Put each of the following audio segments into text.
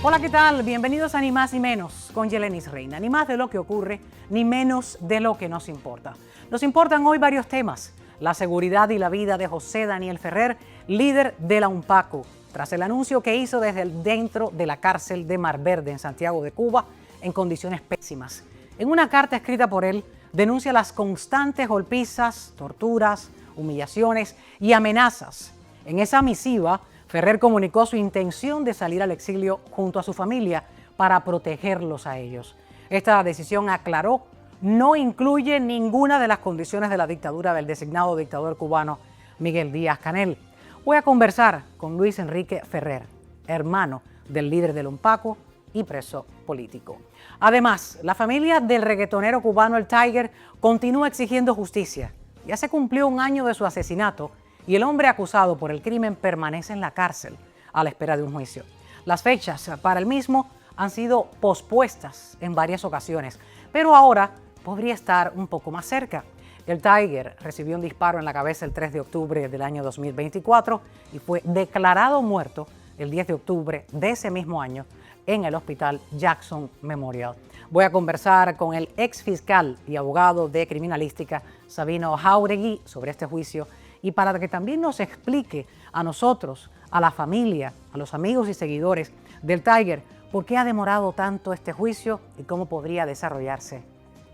Hola, ¿qué tal? Bienvenidos a Ni Más Ni Menos con Yelenis Reina. Ni más de lo que ocurre, ni menos de lo que nos importa. Nos importan hoy varios temas. La seguridad y la vida de José Daniel Ferrer, líder de la UNPACU, tras el anuncio que hizo desde dentro de la cárcel de Mar Verde en Santiago de Cuba en condiciones pésimas. En una carta escrita por él, denuncia las constantes golpizas, torturas, humillaciones y amenazas. En esa misiva, Ferrer comunicó su intención de salir al exilio junto a su familia para protegerlos a ellos. Esta decisión, aclaró, no incluye ninguna de las condiciones de la dictadura del designado dictador cubano Miguel Díaz-Canel. Voy a conversar con Luis Enrique Ferrer, hermano del líder del UNPACU y preso político. Además, la familia del reggaetonero cubano El Tiger continúa exigiendo justicia. Ya se cumplió un año de su asesinato y el hombre acusado por el crimen permanece en la cárcel a la espera de un juicio. Las fechas para el mismo han sido pospuestas en varias ocasiones, pero ahora podría estar un poco más cerca. El Tiger recibió un disparo en la cabeza el 3 de octubre del año 2024 y fue declarado muerto el 10 de octubre de ese mismo año en el Hospital Jackson Memorial. Voy a conversar con el ex fiscal y abogado de criminalística Sabino Jauregui sobre este juicio y para que también nos explique a nosotros, a la familia, a los amigos y seguidores del Tiger, por qué ha demorado tanto este juicio y cómo podría desarrollarse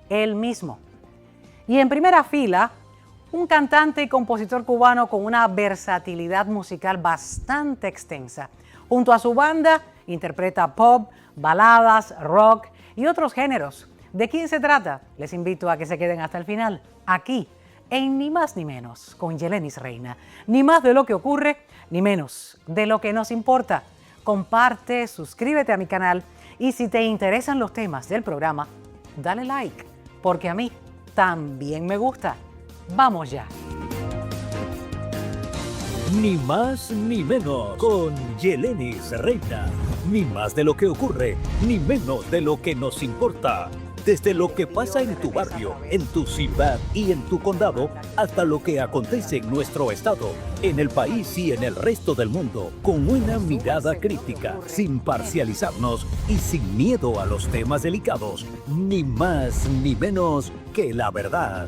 él mismo. Y en primera fila, un cantante y compositor cubano con una versatilidad musical bastante extensa. Junto a su banda, interpreta pop, baladas, rock y otros géneros. ¿De quién se trata? Les invito a que se queden hasta el final, aquí, en Ni Más Ni Menos, con Yelenis Reina. Ni más de lo que ocurre, ni menos de lo que nos importa. Comparte, suscríbete a mi canal y si te interesan los temas del programa, dale like, porque a mí también me gusta. Vamos ya. Ni más ni menos con Yelenis Reina. Ni más de lo que ocurre, ni menos de lo que nos importa. Desde lo que pasa en tu barrio, en tu ciudad y en tu condado, hasta lo que acontece en nuestro estado, en el país y en el resto del mundo, con una mirada crítica, sin parcializarnos y sin miedo a los temas delicados. Ni más ni menos que la verdad.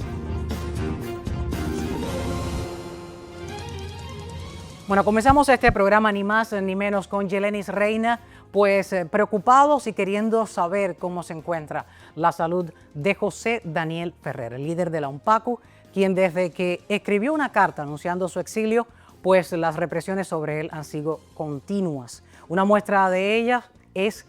Bueno, comenzamos este programa Ni Más Ni Menos con Yelenis Reina, pues preocupados y queriendo saber cómo se encuentra la salud de José Daniel Ferrer, el líder de la UNPACU, quien desde que escribió una carta anunciando su exilio, pues las represiones sobre él han sido continuas. Una muestra de ellas es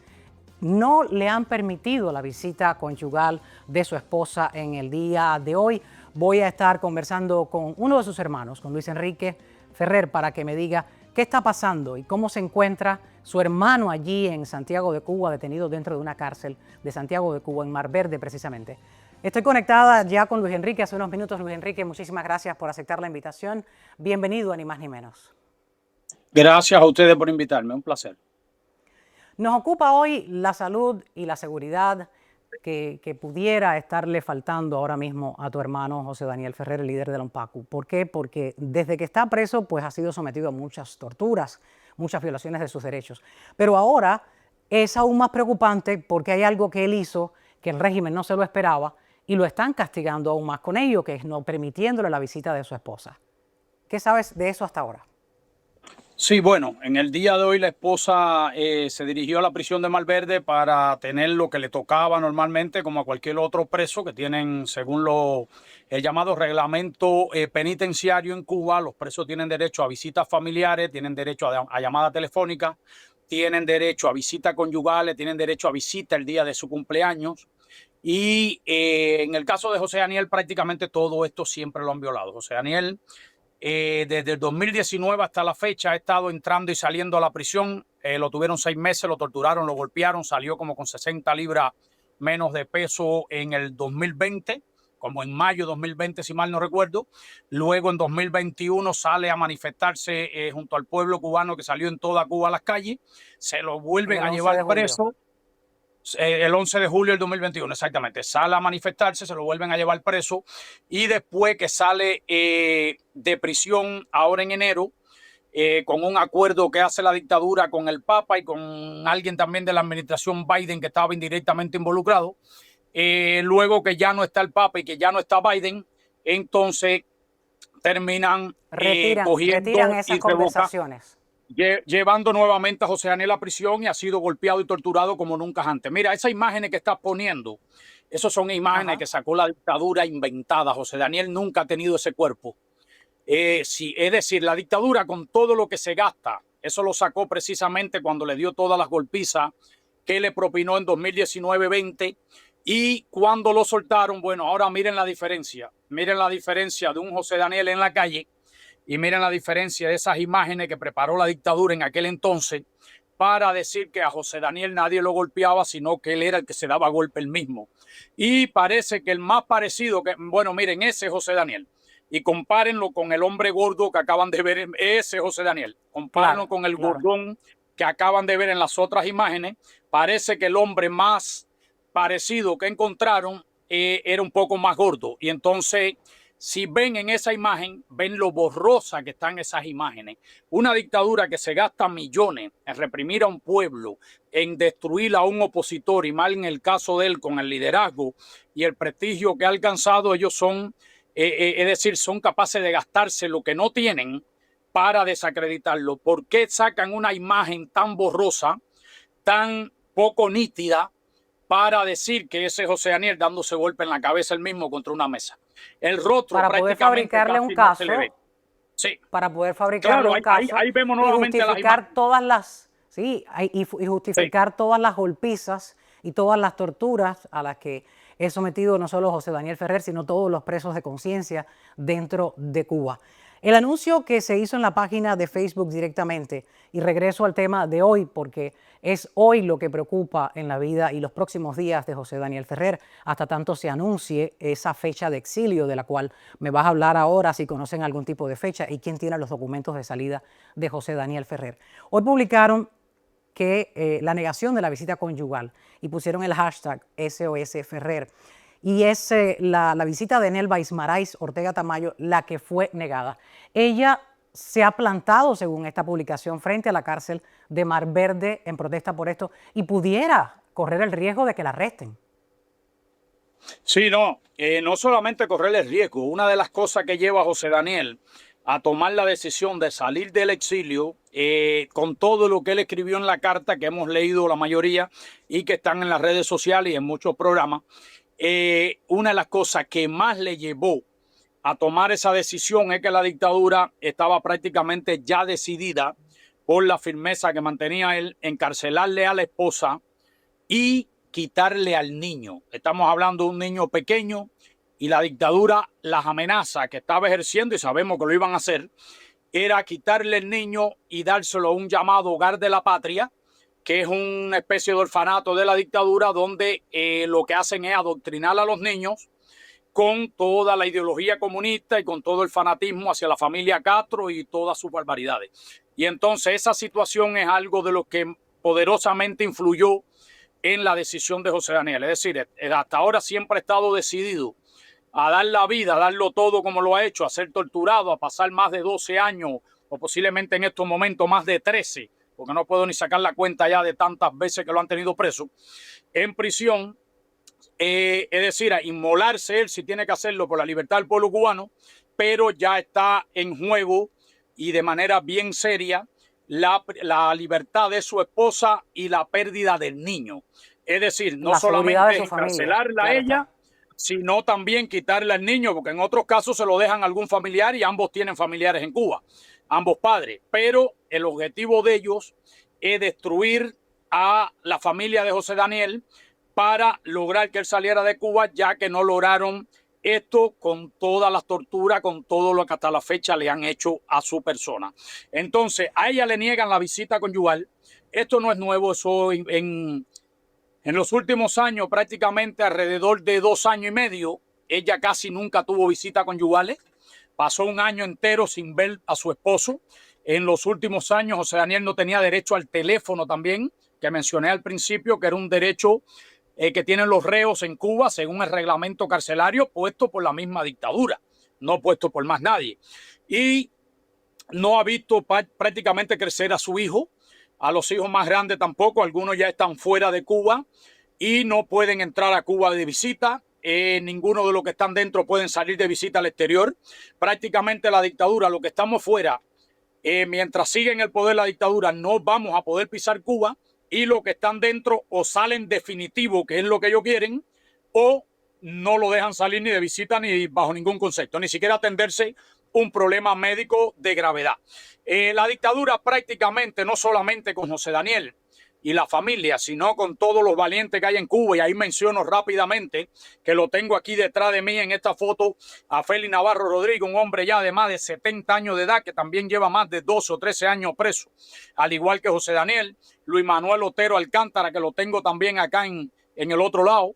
no le han permitido la visita conyugal de su esposa en el día de hoy. Voy a estar conversando con uno de sus hermanos, con Luis Enrique Ferrer, para que me diga qué está pasando y cómo se encuentra su hermano allí en Santiago de Cuba, detenido dentro de una cárcel de Santiago de Cuba, en Mar Verde precisamente. Estoy conectada ya con Luis Enrique hace unos minutos. Luis Enrique, muchísimas gracias por aceptar la invitación. Bienvenido a Ni Más Ni Menos. Gracias a ustedes por invitarme, un placer. Nos ocupa hoy la salud y la seguridad que pudiera estarle faltando ahora mismo a tu hermano José Daniel Ferrer, el líder de la UNPACU. ¿Por qué? Porque desde que está preso, pues ha sido sometido a muchas torturas, muchas violaciones de sus derechos. Pero ahora es aún más preocupante porque hay algo que él hizo que el régimen no se lo esperaba y lo están castigando aún más con ello, que es no permitiéndole la visita de su esposa. ¿Qué sabes de eso hasta ahora? Sí, bueno, en el día de hoy la esposa se dirigió a la prisión de Mar Verde para tener lo que le tocaba normalmente, como a cualquier otro preso que tienen, según el llamado reglamento penitenciario en Cuba. Los presos tienen derecho a visitas familiares, tienen derecho a llamada telefónica, tienen derecho a visitas conyugales, tienen derecho a visita el día de su cumpleaños. Y en el caso de José Daniel, prácticamente todo esto siempre lo han violado. José Daniel, desde el 2019 hasta la fecha, ha estado entrando y saliendo a la prisión. Lo tuvieron 6 meses, lo torturaron, lo golpearon, salió como con 60 libras menos de peso en el 2020, como en mayo de 2020, si mal no recuerdo. Luego en 2021 sale a manifestarse junto al pueblo cubano que salió en toda Cuba a las calles. Se lo vuelven a llevar preso. El 11 de julio del 2021, exactamente. Sale a manifestarse, se lo vuelven a llevar preso y después que sale de prisión ahora en enero, con un acuerdo que hace la dictadura con el Papa y con alguien también de la administración Biden que estaba indirectamente involucrado. Luego que ya no está el Papa y que ya no está Biden, entonces terminan cogiendo retiran esas y conversaciones. llevando nuevamente a José Daniel a prisión, y ha sido golpeado y torturado como nunca antes. Mira, esas imágenes que estás poniendo, esas son imágenes que sacó la dictadura inventada. José Daniel nunca ha tenido ese cuerpo. Sí, es decir, la dictadura con todo lo que se gasta, eso lo sacó precisamente cuando le dio todas las golpizas que le propinó en 2019-20, y cuando lo soltaron, bueno, ahora miren la diferencia de un José Daniel en la calle y miren la diferencia de esas imágenes que preparó la dictadura en aquel entonces para decir que a José Daniel nadie lo golpeaba, sino que él era el que se daba golpe él mismo. Y parece que el más parecido, bueno, miren, ese José Daniel, y compárenlo con el hombre gordo que acaban de ver, ese José Daniel, compárenlo con el gordón que acaban de ver en las otras imágenes. Parece que el hombre más parecido que encontraron era un poco más gordo, y entonces si ven en esa imagen, ven lo borrosa que están esas imágenes. Una dictadura que se gasta millones en reprimir a un pueblo, en destruir a un opositor, y mal en el caso de él con el liderazgo y el prestigio que ha alcanzado. Ellos son, es decir, son capaces de gastarse lo que no tienen para desacreditarlo. ¿Por qué sacan una imagen tan borrosa, tan poco nítida, para decir que ese José Daniel dándose golpe en la cabeza él mismo contra una mesa? El rostro para poder fabricarle un caso, sí, para poder fabricarle un caso, ahí vemos nuevamente y justificar todas las, y justificar todas las golpizas y todas las torturas a las que es sometido no solo José Daniel Ferrer, sino todos los presos de conciencia dentro de Cuba. El anuncio que se hizo en la página de Facebook directamente, y regreso al tema de hoy porque es hoy lo que preocupa en la vida y los próximos días de José Daniel Ferrer, hasta tanto se anuncie esa fecha de exilio de la cual me vas a hablar ahora, si conocen algún tipo de fecha y quién tiene los documentos de salida de José Daniel Ferrer. Hoy publicaron que la negación de la visita conyugal y pusieron el hashtag SOS Ferrer. Y es la visita de Nelva Ismarais Ortega Tamayo la que fue negada. Ella se ha plantado, según esta publicación, frente a la cárcel de Mar Verde en protesta por esto y pudiera correr el riesgo de que la arresten. Sí, no solamente correr el riesgo. Una de las cosas que lleva a José Daniel a tomar la decisión de salir del exilio, con todo lo que él escribió en la carta que hemos leído la mayoría y que están en las redes sociales y en muchos programas, una de las cosas que más le llevó a tomar esa decisión es que la dictadura estaba prácticamente ya decidida, por la firmeza que mantenía él, encarcelarle a la esposa y quitarle al niño. Estamos hablando de un niño pequeño, y la dictadura, las amenazas que estaba ejerciendo, y sabemos que lo iban a hacer, era quitarle el niño y dárselo a un llamado Hogar de la Patria, que es una especie de orfanato de la dictadura donde lo que hacen es adoctrinar a los niños con toda la ideología comunista y con todo el fanatismo hacia la familia Castro y todas sus barbaridades. Y entonces esa situación es algo de lo que poderosamente influyó en la decisión de José Daniel. Es decir, hasta ahora siempre ha estado decidido a dar la vida, a darlo todo como lo ha hecho, a ser torturado, a pasar más de 12 años o posiblemente en estos momentos más de 13, porque no puedo ni sacar la cuenta ya de tantas veces que lo han tenido preso, en prisión. Es decir, a inmolarse él si tiene que hacerlo por la libertad del pueblo cubano, pero ya está en juego y de manera bien seria la libertad de su esposa y la pérdida del niño. Es decir, no solamente encarcelarla a ella, sino también quitarle al niño, porque en otros casos se lo dejan a algún familiar y ambos tienen familiares en Cuba, ambos padres. Pero el objetivo de ellos es destruir a la familia de José Daniel para lograr que él saliera de Cuba, ya que no lograron esto con todas las torturas, con todo lo que hasta la fecha le han hecho a su persona. Entonces, a ella le niegan la visita conyugal. Esto no es nuevo, eso en los últimos años, prácticamente alrededor de 2 años y medio, ella casi nunca tuvo visitas conyugales. Pasó un año entero sin ver a su esposo. En los últimos años, José Daniel no tenía derecho al teléfono también, que mencioné al principio, que era un derecho que tienen los reos en Cuba según el reglamento carcelario puesto por la misma dictadura, no puesto por más nadie. Y no ha visto prácticamente crecer a su hijo, a los hijos más grandes tampoco, algunos ya están fuera de Cuba y no pueden entrar a Cuba de visita. Ninguno de los que están dentro pueden salir de visita al exterior. Prácticamente la dictadura, los que estamos fuera, mientras sigue en el poder la dictadura, no vamos a poder pisar Cuba, y los que están dentro o salen definitivo, que es lo que ellos quieren, o no lo dejan salir ni de visita ni bajo ningún concepto, ni siquiera atenderse un problema médico de gravedad. La dictadura prácticamente, no solamente con José Daniel y la familia, sino con todos los valientes que hay en Cuba, y ahí menciono rápidamente, que lo tengo aquí detrás de mí en esta foto, a Félix Navarro Rodríguez, un hombre ya de más de 70 años de edad, que también lleva más de 12 o 13 años preso, al igual que José Daniel. Luis Manuel Otero Alcántara, que lo tengo también acá en el otro lado.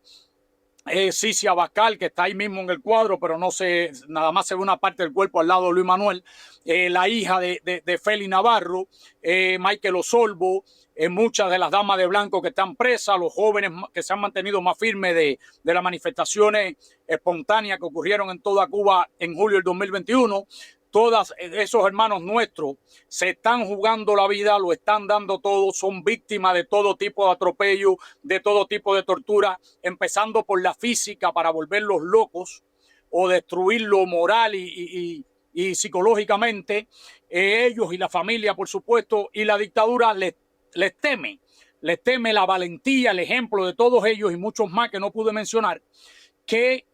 Cici Abascal, que está ahí mismo en el cuadro, pero no sé, nada más se ve una parte del cuerpo al lado de Luis Manuel. La hija de Félix Navarro, Michael Osorbo, muchas de las damas de blanco que están presas, los jóvenes que se han mantenido más firmes de las manifestaciones espontáneas que ocurrieron en toda Cuba en julio del 2021. Todos esos hermanos nuestros se están jugando la vida, lo están dando todo, son víctimas de todo tipo de atropello, de todo tipo de tortura, empezando por la física para volverlos locos o destruirlo moral y psicológicamente. Ellos y la familia, por supuesto, y la dictadura les teme la valentía, el ejemplo de todos ellos y muchos más que no pude mencionar, que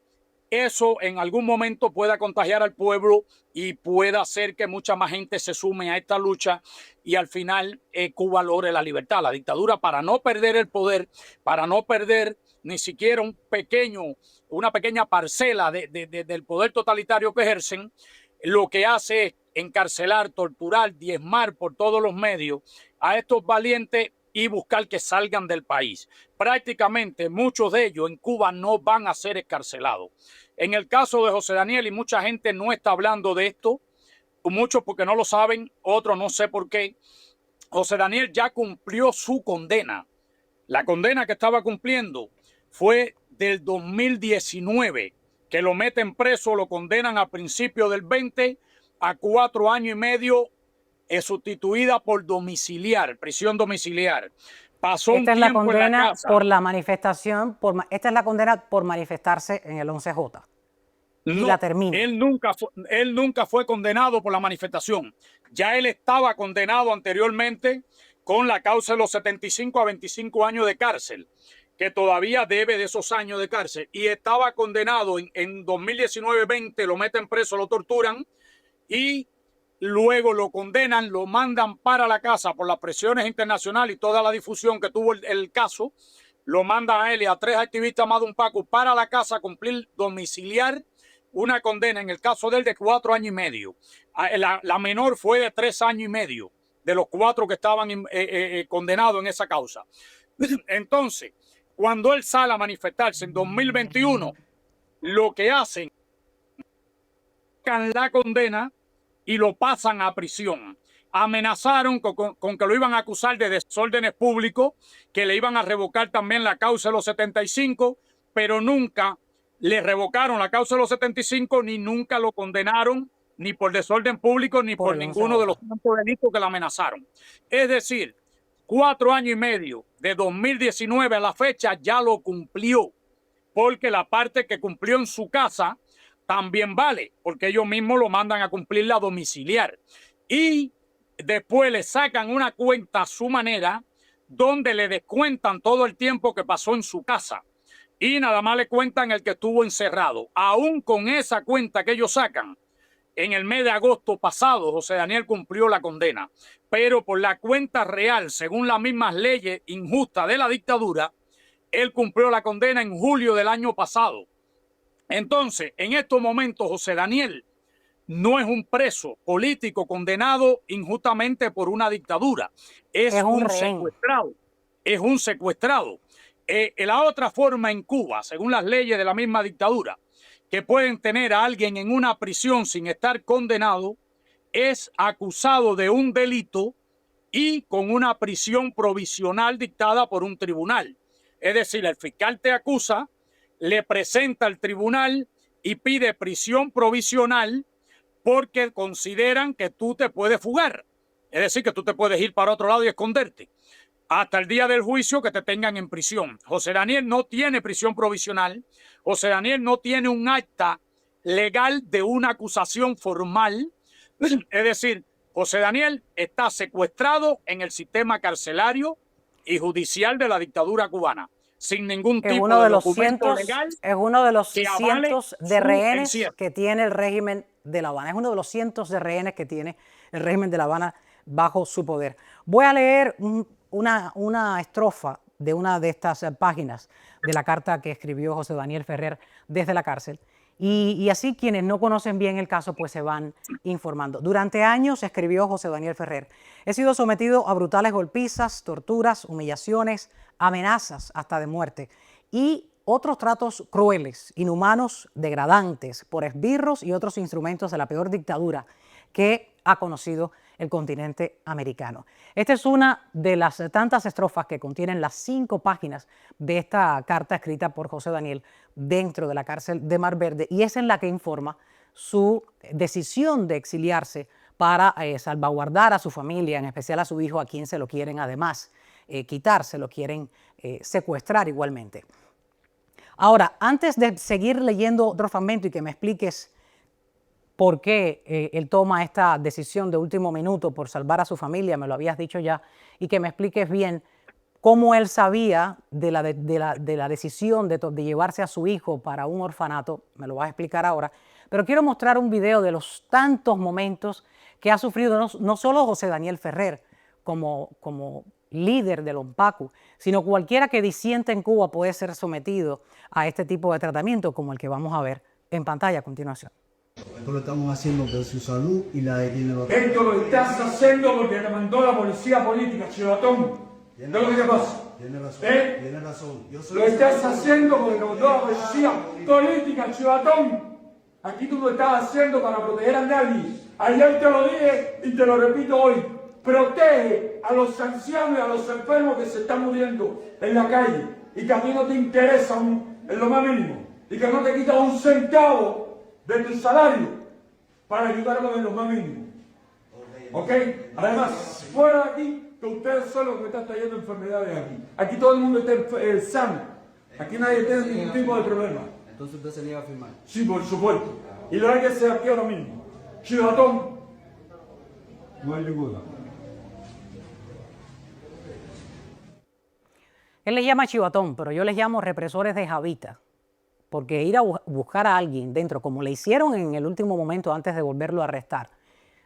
eso en algún momento pueda contagiar al pueblo y pueda hacer que mucha más gente se sume a esta lucha y al final Cuba logre la libertad. La dictadura, para no perder el poder, para no perder ni siquiera una pequeña parcela del poder totalitario que ejercen, lo que hace es encarcelar, torturar, diezmar por todos los medios a estos valientes y buscar que salgan del país. Prácticamente muchos de ellos en Cuba no van a ser excarcelados. En el caso de José Daniel, y mucha gente no está hablando de esto, muchos porque no lo saben, otros no sé por qué, José Daniel ya cumplió su condena. La condena que estaba cumpliendo fue del 2019, que lo meten preso, lo condenan a principios del 20 a 4 años y medio, sustituida por domiciliar, prisión domiciliar. Pasó Esta un es la tiempo en la condena casa. por la manifestación, esta es la condena por manifestarse en el 11J. Y No, la termina. él nunca fue condenado por la manifestación. Ya él estaba condenado anteriormente con la causa de los 75 a 25 años de cárcel, que todavía debe de esos años de cárcel. Y estaba condenado en 2019-20, lo meten preso, lo torturan y luego lo condenan, lo mandan para la casa por las presiones internacionales y toda la difusión que tuvo el caso. Lo mandan a él y a 3 activistas más de un Paco para la casa a cumplir domiciliar una condena, en el caso de él, de 4 años y medio. La menor fue de 3 años y medio, de los 4 que estaban condenados en esa causa. Entonces, cuando él sale a manifestarse en 2021, lo que hacen es la condena y lo pasan a prisión. Amenazaron con que lo iban a acusar de desórdenes públicos, que le iban a revocar también la causa de los 75, pero nunca le revocaron la causa de los 75, ni nunca lo condenaron, ni por desorden público, ni por ninguno de los tantos delitos que le amenazaron. Es decir, 4 años y medio, de 2019 a la fecha, ya lo cumplió, porque la parte que cumplió en su casa también vale, porque ellos mismos lo mandan a cumplir la domiciliar. Y después le sacan una cuenta a su manera, donde le descuentan todo el tiempo que pasó en su casa. Y nada más le cuentan el que estuvo encerrado. Aún con esa cuenta que ellos sacan, en el mes de agosto pasado, José Daniel cumplió la condena. Pero por la cuenta real, según las mismas leyes injustas de la dictadura, él cumplió la condena en julio del año pasado. Entonces, en estos momentos, José Daniel no es un preso político condenado injustamente por una dictadura. Es un secuestrado. Es un secuestrado. La otra forma en Cuba, según las leyes de la misma dictadura, que pueden tener a alguien en una prisión sin estar condenado, es acusado de un delito y con una prisión provisional dictada por un tribunal. Es decir, el fiscal te acusa, le presenta al tribunal y pide prisión provisional porque consideran que tú te puedes fugar. Es decir, que tú te puedes ir para otro lado y esconderte hasta el día del juicio que te tengan en prisión. José Daniel no tiene prisión provisional. José Daniel no tiene un acta legal de una acusación formal. Es decir, José Daniel está secuestrado en el sistema carcelario y judicial de la dictadura cubana, sin ningún tipo de documento legal. Es uno de los que avale cientos de su rehenes encierro. que tiene el régimen de La Habana. Es uno de los cientos de rehenes que tiene el régimen de La Habana bajo su poder. Voy a leer una estrofa de una de estas páginas de la carta que escribió José Daniel Ferrer desde la cárcel. Y así quienes no conocen bien el caso pues se van informando. Durante años, escribió José Daniel Ferrer, he sido sometido a brutales golpizas, torturas, humillaciones, amenazas hasta de muerte y otros tratos crueles, inhumanos, degradantes por esbirros y otros instrumentos de la peor dictadura que ha conocido el continente americano. Esta es una de las tantas estrofas que contienen las 5 páginas de esta carta escrita por José Daniel dentro de la cárcel de Mar Verde, y es en la que informa su decisión de exiliarse para salvaguardar a su familia, en especial a su hijo, a quien se lo quieren además quitar, se lo quieren secuestrar igualmente. Ahora, antes de seguir leyendo otro fragmento y que me expliques por qué él toma esta decisión de último minuto por salvar a su familia, me lo habías dicho ya, y que me expliques bien cómo él sabía de la decisión de llevarse a su hijo para un orfanato, me lo vas a explicar ahora, pero quiero mostrar un video de los tantos momentos que ha sufrido no solo José Daniel Ferrer como líder del ONPACU, sino cualquiera que disiente en Cuba puede ser sometido a este tipo de tratamiento como el que vamos a ver en pantalla a continuación. Esto lo estamos haciendo por su salud y la de quienes lo... Esto lo estás haciendo porque te mandó la policía política, chivatón. ¿No es lo que te pasa? Tiene razón, ¿Eh? tiene razón. Yo soy Lo estás haciendo porque te mandó la policía política, chivatón. Aquí tú lo estás haciendo para proteger a nadie. Ayer te lo dije y te lo repito hoy. Protege a los ancianos y a los enfermos que se están muriendo en la calle y que a ti no te interesa en lo más mínimo y que no te quitas un centavo de tu salario para ayudarlos en lo más mínimo. ¿Ok? Además, fuera de aquí, que ustedes son los que están trayendo enfermedades aquí. Aquí todo el mundo está sano. Aquí nadie tiene ningún tipo de problema. Entonces usted se niega a firmar. Sí, por supuesto. Y lo hay que hacer aquí ahora mismo. Chivatón. No hay ninguna. Él les llama chivatón, pero yo les llamo represores de Javita, porque ir a buscar a alguien dentro, como le hicieron en el último momento antes de volverlo a arrestar,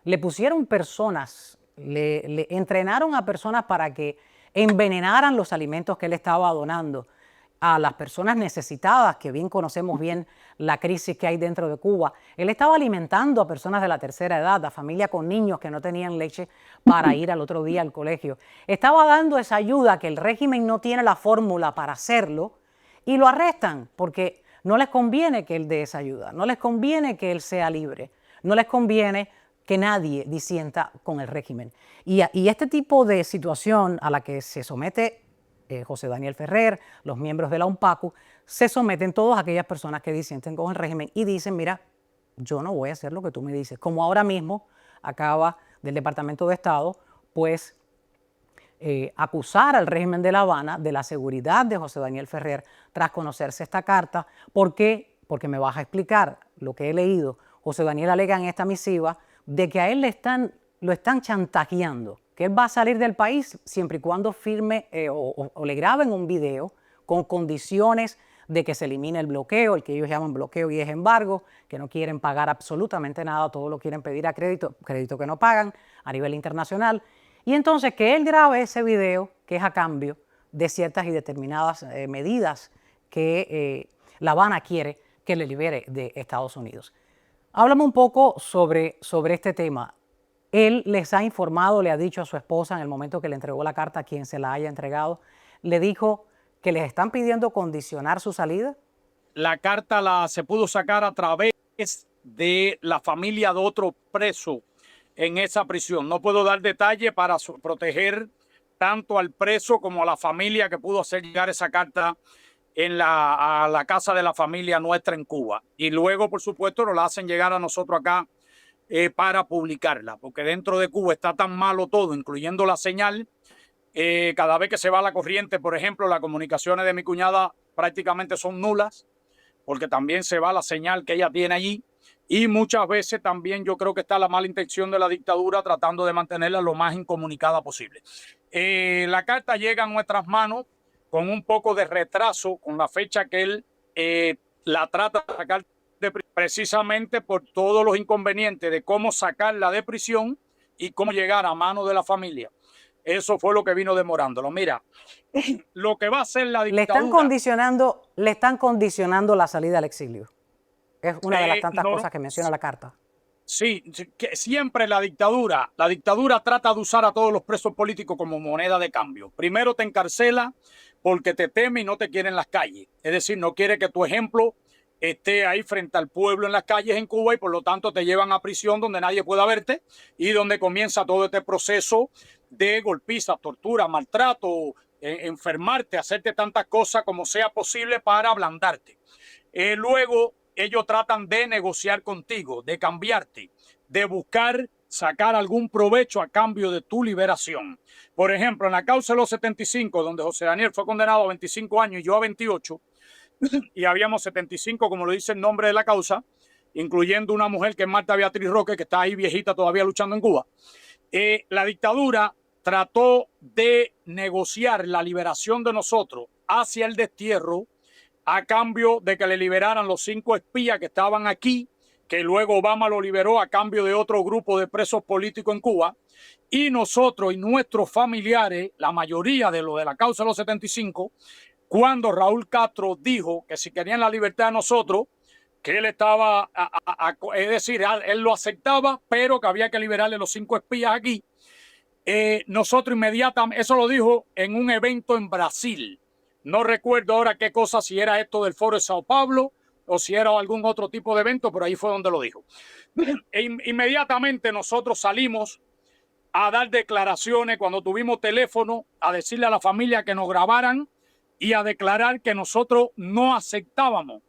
le pusieron personas, le entrenaron a personas para que envenenaran los alimentos que él estaba donando a las personas necesitadas, que bien conocemos bien la crisis que hay dentro de Cuba. Él estaba alimentando a personas de la tercera edad, a familias con niños que no tenían leche para ir al otro día al colegio. Estaba dando esa ayuda que el régimen no tiene la fórmula para hacerlo y lo arrestan porque no les conviene que él dé esa ayuda, no les conviene que él sea libre, no les conviene que nadie disienta con el régimen. Y este tipo de situación a la que se somete José Daniel Ferrer, los miembros de la ONPACU, se someten todas aquellas personas que disienten con el régimen y dicen, mira, yo no voy a hacer lo que tú me dices. Como ahora mismo acaba del Departamento de Estado, pues acusar al régimen de La Habana de la seguridad de José Daniel Ferrer tras conocerse esta carta. ¿Por qué? Porque me vas a explicar lo que he leído. José Daniel alega en esta misiva de que a él lo están chantajeando, que él va a salir del país siempre y cuando firme o le graben un video con condiciones de que se elimine el bloqueo, el que ellos llaman bloqueo y es embargo, que no quieren pagar absolutamente nada, todo lo quieren pedir a crédito que no pagan a nivel internacional. Y entonces que él grabe ese video, que es a cambio de ciertas y determinadas medidas que La Habana quiere que le libere de Estados Unidos. Háblame un poco sobre este tema. Él les ha informado, le ha dicho a su esposa en el momento que le entregó la carta, a quien se la haya entregado, le dijo que les están pidiendo condicionar su salida. La carta se pudo sacar a través de la familia de otro preso en esa prisión. No puedo dar detalle para proteger tanto al preso como a la familia que pudo hacer llegar esa carta a la casa de la familia nuestra en Cuba. Y luego, por supuesto, nos la hacen llegar a nosotros acá para publicarla, porque dentro de Cuba está tan malo todo, incluyendo la señal. Cada vez que se va la corriente, por ejemplo, las comunicaciones de mi cuñada prácticamente son nulas, porque también se va la señal que ella tiene allí. Y muchas veces también yo creo que está la mala intención de la dictadura tratando de mantenerla lo más incomunicada posible. La carta llega a nuestras manos con un poco de retraso con la fecha que él la trata de sacar precisamente por todos los inconvenientes de cómo sacarla de prisión y cómo llegar a manos de la familia. Eso fue lo que vino demorándolo. Mira, lo que va a hacer la dictadura... Le están condicionando la salida al exilio. Es una de las tantas cosas que menciona la carta. Sí, que siempre la dictadura trata de usar a todos los presos políticos como moneda de cambio. Primero te encarcela porque te teme y no te quiere en las calles. Es decir, no quiere que tu ejemplo esté ahí frente al pueblo en las calles en Cuba y por lo tanto te llevan a prisión donde nadie pueda verte y donde comienza todo este proceso de golpiza, tortura, maltrato, enfermarte, hacerte tantas cosas como sea posible para ablandarte. Luego ellos tratan de negociar contigo, de cambiarte, de buscar sacar algún provecho a cambio de tu liberación. Por ejemplo, en la causa de los 75, donde José Daniel fue condenado a 25 años y yo a 28, y habíamos 75, como lo dice el nombre de la causa, incluyendo una mujer que es Marta Beatriz Roque, que está ahí viejita todavía luchando en Cuba. La dictadura trató de negociar la liberación de nosotros hacia el destierro a cambio de que le liberaran los 5 espías que estaban aquí, que luego Obama lo liberó a cambio de otro grupo de presos políticos en Cuba. Y nosotros y nuestros familiares, la mayoría de los de la causa de los 75, cuando Raúl Castro dijo que si querían la libertad de nosotros, que él estaba, es decir, él lo aceptaba, pero que había que liberarle los 5 espías aquí. Nosotros inmediatamente, eso lo dijo en un evento en Brasil. No recuerdo ahora qué cosa, si era esto del Foro de Sao Paulo o si era algún otro tipo de evento, pero ahí fue donde lo dijo. Inmediatamente nosotros salimos a dar declaraciones cuando tuvimos teléfono, a decirle a la familia que nos grabaran y a declarar que nosotros no aceptábamos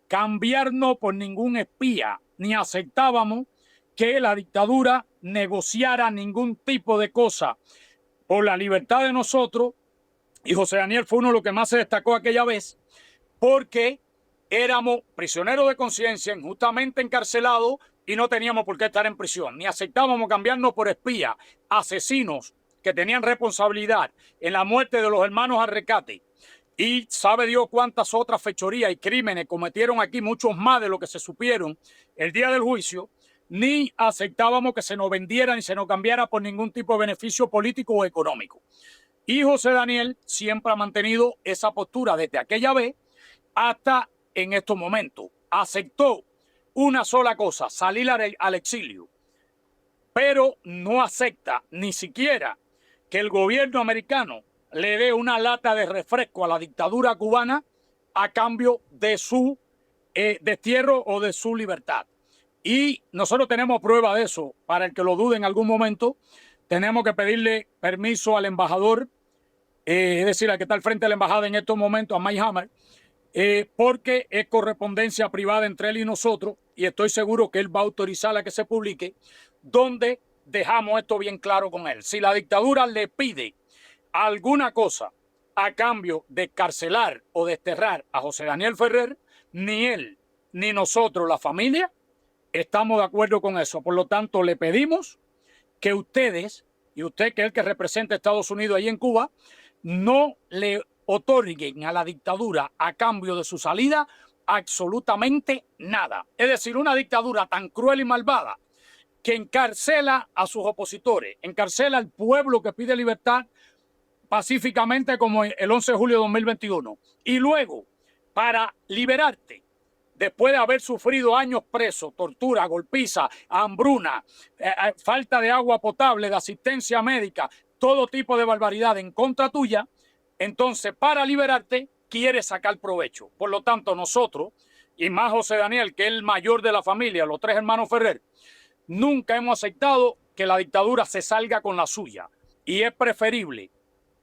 cambiarnos por ningún espía, ni aceptábamos que la dictadura negociara ningún tipo de cosa por la libertad de nosotros. Y José Daniel fue uno de los que más se destacó aquella vez, porque éramos prisioneros de conciencia, injustamente encarcelados y no teníamos por qué estar en prisión, ni aceptábamos cambiarnos por espías, asesinos que tenían responsabilidad en la muerte de los hermanos Arrecate. Y sabe Dios cuántas otras fechorías y crímenes cometieron aquí, muchos más de lo que se supieron el día del juicio, ni aceptábamos que se nos vendiera ni se nos cambiara por ningún tipo de beneficio político o económico. Y José Daniel siempre ha mantenido esa postura desde aquella vez hasta en estos momentos. Aceptó una sola cosa, salir al exilio, pero no acepta ni siquiera que el gobierno americano le dé una lata de refresco a la dictadura cubana a cambio de su destierro o de su libertad. Y nosotros tenemos prueba de eso. Para el que lo dude en algún momento, tenemos que pedirle permiso al embajador, es decir, al que está al frente de la embajada en estos momentos, a Mike Hammer, porque es correspondencia privada entre él y nosotros, y estoy seguro que él va a autorizar a que se publique, donde dejamos esto bien claro con él. Si la dictadura le pide alguna cosa a cambio de encarcelar o desterrar a José Daniel Ferrer, ni él ni nosotros, la familia, estamos de acuerdo con eso. Por lo tanto, le pedimos que ustedes, y usted que es el que representa a Estados Unidos ahí en Cuba, no le otorguen a la dictadura a cambio de su salida absolutamente nada. Es decir, una dictadura tan cruel y malvada que encarcela a sus opositores, encarcela al pueblo que pide libertad pacíficamente como el 11 de julio de 2021. Y luego, para liberarte, después de haber sufrido años preso, tortura, golpiza, hambruna, falta de agua potable, de asistencia médica, todo tipo de barbaridad en contra tuya, entonces para liberarte quieres sacar provecho. Por lo tanto, nosotros, y más José Daniel, que es el mayor de la familia, los 3 hermanos Ferrer, nunca hemos aceptado que la dictadura se salga con la suya. Y es preferible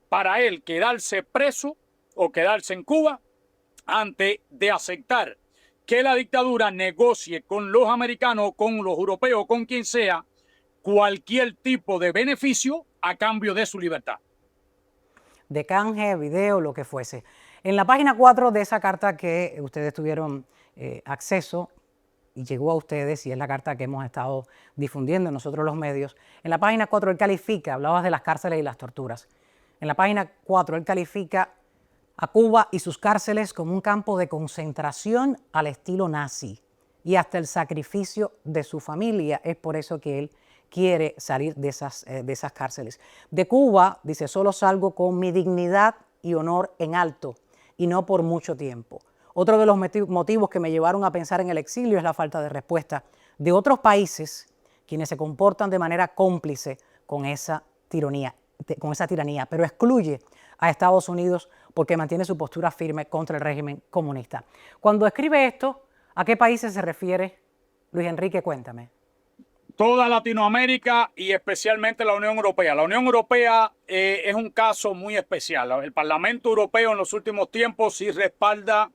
para él quedarse preso o quedarse en Cuba antes de aceptar que la dictadura negocie con los americanos, con los europeos, con quien sea, cualquier tipo de beneficio a cambio de su libertad. De canje, video, lo que fuese. En la página 4 de esa carta que ustedes tuvieron acceso y llegó a ustedes, y es la carta que hemos estado difundiendo nosotros los medios, en la página 4 él califica, hablabas de las cárceles y las torturas, en la página 4 él califica a Cuba y sus cárceles como un campo de concentración al estilo nazi y hasta el sacrificio de su familia. Es por eso que él quiere salir de esas cárceles. De Cuba, dice, solo salgo con mi dignidad y honor en alto y no por mucho tiempo. Otro de los motivos que me llevaron a pensar en el exilio es la falta de respuesta de otros países quienes se comportan de manera cómplice con esa tiranía, pero excluye a Estados Unidos porque mantiene su postura firme contra el régimen comunista. Cuando escribe esto, ¿a qué países se refiere? Luis Enrique, cuéntame. Toda Latinoamérica y especialmente la Unión Europea. La Unión Europea es un caso muy especial. El Parlamento Europeo en los últimos tiempos sí respalda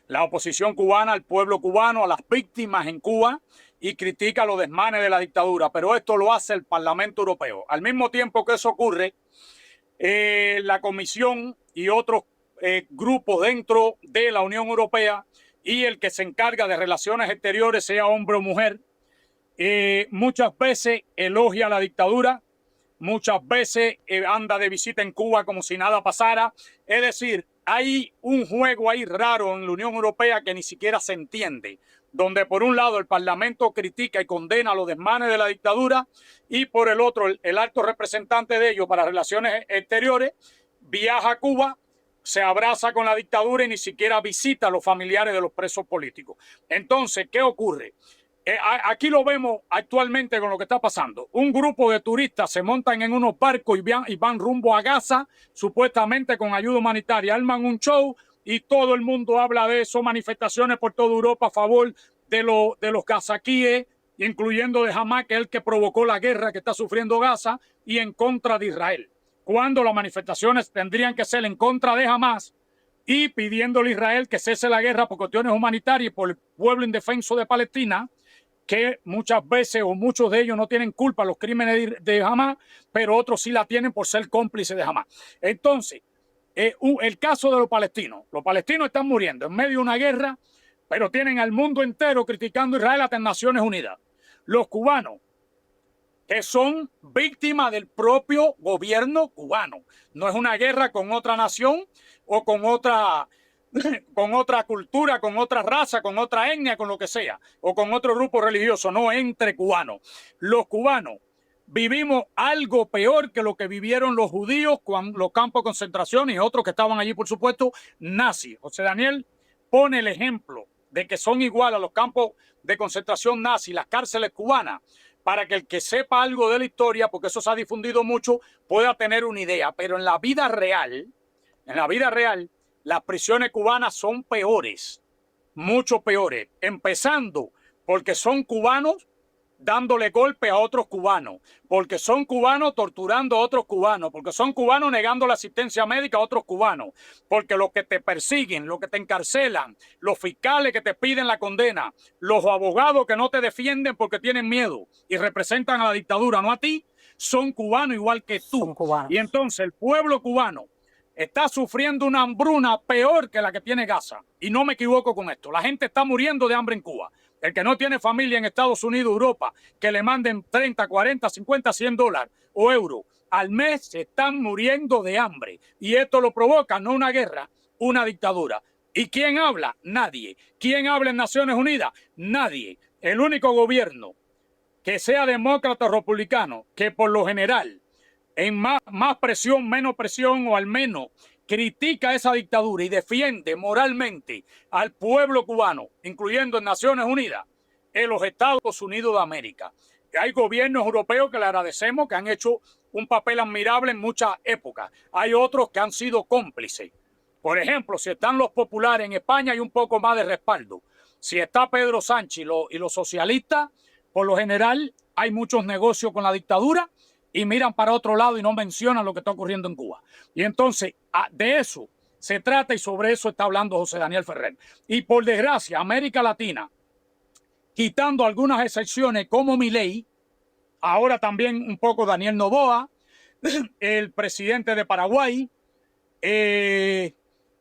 la oposición cubana, al pueblo cubano, a las víctimas en Cuba y critica los desmanes de la dictadura. Pero esto lo hace el Parlamento Europeo. Al mismo tiempo que eso ocurre, la Comisión y otros grupos dentro de la Unión Europea y el que se encarga de relaciones exteriores, sea hombre o mujer, muchas veces elogia la dictadura, muchas veces anda de visita en Cuba como si nada pasara. Es decir, hay un juego ahí raro en la Unión Europea que ni siquiera se entiende, donde por un lado el Parlamento critica y condena los desmanes de la dictadura y por el otro el alto representante de ellos para relaciones exteriores viaja a Cuba, se abraza con la dictadura y ni siquiera visita a los familiares de los presos políticos. Entonces, ¿qué ocurre? Aquí lo vemos actualmente con lo que está pasando. Un grupo de turistas se montan en unos barcos y van rumbo a Gaza, supuestamente con ayuda humanitaria. Arman un show y todo el mundo habla de eso. Manifestaciones por toda Europa a favor de los gazaquíes, incluyendo de Hamas, que es el que provocó la guerra que está sufriendo Gaza, y en contra de Israel. Cuando las manifestaciones tendrían que ser en contra de Hamas y pidiéndole a Israel que cese la guerra por cuestiones humanitarias y por el pueblo indefenso de Palestina, que muchas veces o muchos de ellos no tienen culpa de los crímenes de Hamas, pero otros sí la tienen por ser cómplices de Hamas. Entonces, el caso de los palestinos están muriendo en medio de una guerra, pero tienen al mundo entero criticando a Israel hasta en Naciones Unidas. Los cubanos, que son víctimas del propio gobierno cubano. No es una guerra con otra nación o con otra cultura, con otra raza, con otra etnia, con lo que sea, o con otro grupo religioso, no, entre cubanos. Los cubanos vivimos algo peor que lo que vivieron los judíos con los campos de concentración y otros que estaban allí, por supuesto, nazis. José Daniel pone el ejemplo de que son igual a los campos de concentración nazis, las cárceles cubanas, para que el que sepa algo de la historia, porque eso se ha difundido mucho, pueda tener una idea. Pero en la vida real, las prisiones cubanas son peores, mucho peores, empezando porque son cubanos dándole golpe a otros cubanos, porque son cubanos torturando a otros cubanos, porque son cubanos negando la asistencia médica a otros cubanos, porque los que te persiguen, los que te encarcelan, los fiscales que te piden la condena, los abogados que no te defienden porque tienen miedo y representan a la dictadura, no a ti, son cubanos igual que tú. Y entonces el pueblo cubano está sufriendo una hambruna peor que la que tiene Gaza. Y no me equivoco con esto. La gente está muriendo de hambre en Cuba. El que no tiene familia en Estados Unidos, Europa, que le manden 30, 40, 50, 100 dólares o euros al mes, se están muriendo de hambre. Y esto lo provoca no una guerra, una dictadura. ¿Y quién habla? Nadie. ¿Quién habla en Naciones Unidas? Nadie. El único gobierno que sea demócrata o republicano, que por lo general en más presión, menos presión o al menos critica esa dictadura y defiende moralmente al pueblo cubano, incluyendo en Naciones Unidas, en los Estados Unidos de América. Hay gobiernos europeos que le agradecemos, que han hecho un papel admirable en muchas épocas. Hay otros que han sido cómplices. Por ejemplo, si están los populares en España, hay un poco más de respaldo. Si está Pedro Sánchez y los socialistas, por lo general hay muchos negocios con la dictadura y miran para otro lado y no mencionan lo que está ocurriendo en Cuba. Y entonces, de eso, se trata y sobre eso está hablando José Daniel Ferrer. Y por desgracia, América Latina, quitando algunas excepciones como Milei, ahora también un poco Daniel Noboa, el presidente de Paraguay,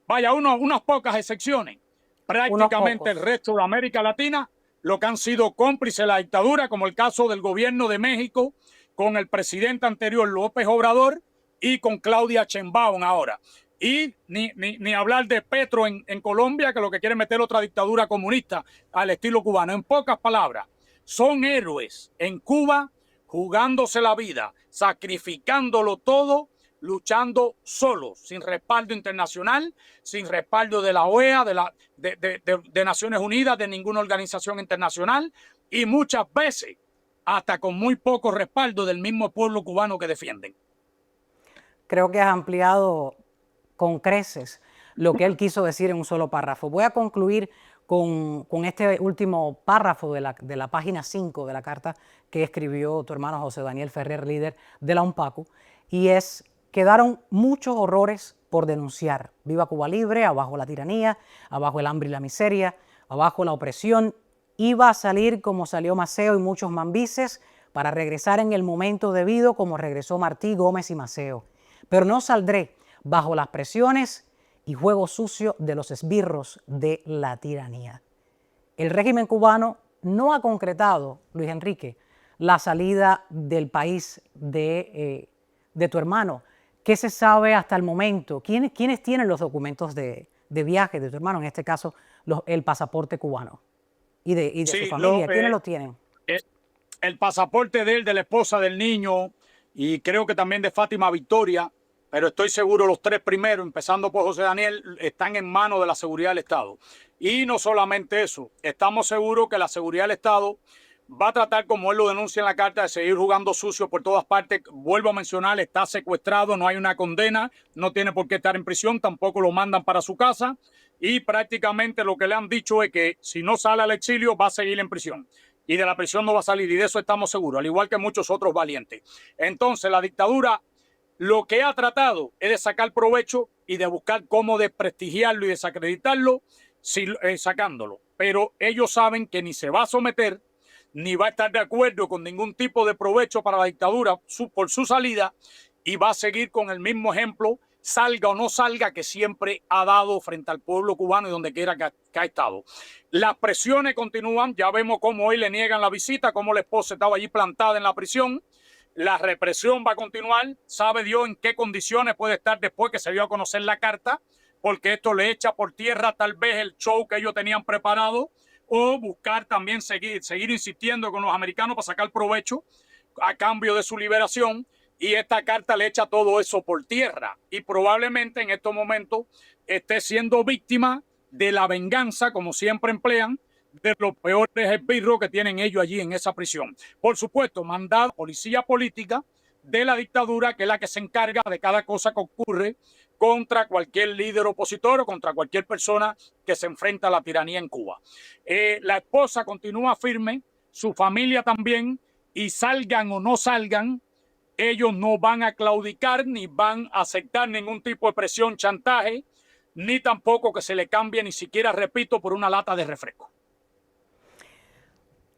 unas pocas excepciones. Prácticamente el resto de América Latina, lo que han sido cómplices de la dictadura, como el caso del gobierno de México, con el presidente anterior López Obrador y con Claudia Sheinbaum ahora. Y ni hablar de Petro en Colombia, que lo que quiere meter otra dictadura comunista al estilo cubano. En pocas palabras, son héroes en Cuba, jugándose la vida, sacrificándolo todo, luchando solos, sin respaldo internacional, sin respaldo de la OEA, de Naciones Unidas, de ninguna organización internacional, y muchas veces hasta con muy poco respaldo del mismo pueblo cubano que defienden. Creo que has ampliado con creces lo que él quiso decir en un solo párrafo. Voy a concluir con este último párrafo de la página 5 de la carta que escribió tu hermano José Daniel Ferrer, líder de la UNPACU, y es: quedaron muchos horrores por denunciar. Viva Cuba libre, abajo la tiranía, abajo el hambre y la miseria, abajo la opresión. Iba a salir como salió Maceo y muchos mambises para regresar en el momento debido como regresó Martí, Gómez y Maceo. Pero no saldré bajo las presiones y juego sucio de los esbirros de la tiranía. El régimen cubano no ha concretado, Luis Enrique, la salida del país de tu hermano. ¿Qué se sabe hasta el momento? ¿Quiénes tienen los documentos de viaje de tu hermano? En este caso, el pasaporte cubano. Y de su familia. ¿Quiénes lo tienen? El pasaporte de él, de la esposa del niño, y creo que también de Fátima Victoria, pero estoy seguro los tres primeros, empezando por José Daniel, están en manos de la seguridad del Estado. Y no solamente eso, estamos seguros que la seguridad del Estado va a tratar, como él lo denuncia en la carta, de seguir jugando sucio por todas partes. Vuelvo a mencionar, está secuestrado, no hay una condena, no tiene por qué estar en prisión, tampoco lo mandan para su casa, y prácticamente lo que le han dicho es que si no sale al exilio va a seguir en prisión. Y de la prisión no va a salir, y de eso estamos seguros, al igual que muchos otros valientes. Entonces, la dictadura lo que ha tratado es de sacar provecho y de buscar cómo desprestigiarlo y desacreditarlo sacándolo. Pero ellos saben que ni se va a someter, ni va a estar de acuerdo con ningún tipo de provecho para la dictadura por su salida, y va a seguir con el mismo ejemplo, salga o no salga, que siempre ha dado frente al pueblo cubano y donde quiera que ha estado. Las presiones continúan, ya vemos cómo hoy le niegan la visita, cómo la esposa estaba allí plantada en la prisión. La represión va a continuar, sabe Dios en qué condiciones puede estar después que se dio a conocer la carta, porque esto le echa por tierra tal vez el show que ellos tenían preparado, o buscar también seguir insistiendo con los americanos para sacar provecho a cambio de su liberación, y esta carta le echa todo eso por tierra, y probablemente en estos momentos esté siendo víctima de la venganza, como siempre emplean, de los peores esbirros que tienen ellos allí en esa prisión. Por supuesto, mandada policía política de la dictadura, que es la que se encarga de cada cosa que ocurre contra cualquier líder opositor o contra cualquier persona que se enfrenta a la tiranía en Cuba. La esposa continúa firme, su familia también, y salgan o no salgan, ellos no van a claudicar ni van a aceptar ningún tipo de presión, chantaje, ni tampoco que se le cambie ni siquiera, repito, por una lata de refresco.